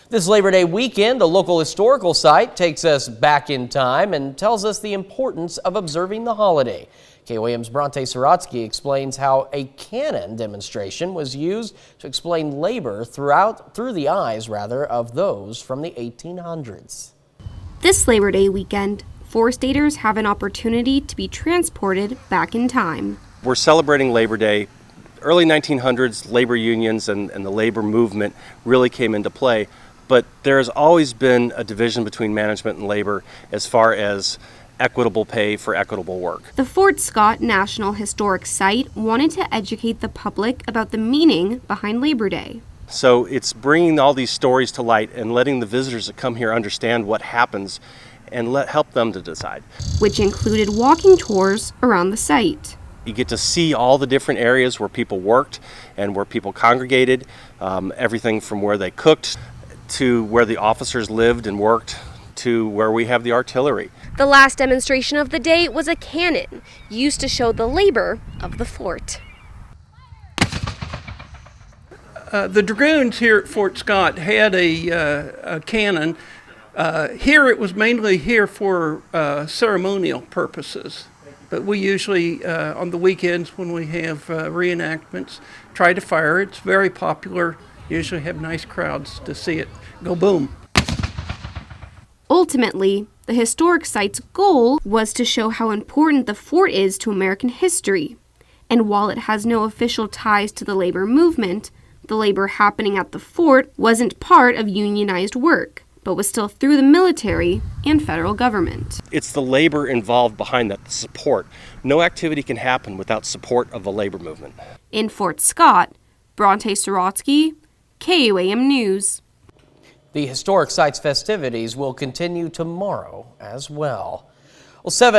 This Labor Day weekend, the local historical site takes us back in time and tells us the importance of observing the holiday. KOAM's Bronte Sorotsky explains how a cannon demonstration was used to explain labor through the eyes of those from the 1800s. This Labor Day weekend, Forest Daters have an opportunity to be transported back in time. We're celebrating Labor Day. Early 1900s, labor unions and the labor movement really came into play, but there has always been a division between management and labor as far as equitable pay for equitable work. The Fort Scott National Historic Site wanted to educate the public about the meaning behind Labor Day. So it's bringing all these stories to light and letting the visitors that come here understand what happens and help them to decide. Which included walking tours around the site. You get to see all the different areas where people worked and where people congregated, everything from where they cooked to where the officers lived and worked to where we have the artillery. The last demonstration of the day was a cannon used to show the labor of the fort. The Dragoons here at Fort Scott had a cannon. Here it was mainly here for ceremonial purposes, but we usually on the weekends when we have reenactments try to fire it. It's very popular. Usually have nice crowds to see it go boom. Ultimately, the historic site's goal was to show how important the fort is to American history. And while it has no official ties to the labor movement, the labor happening at the fort wasn't part of unionized work, but was still through the military and federal government. It's the labor involved behind that, the support. No activity can happen without support of the labor movement. In Fort Scott, Bronte Sorotsky, KOAM News. The historic site's festivities will continue tomorrow as well. Well, 7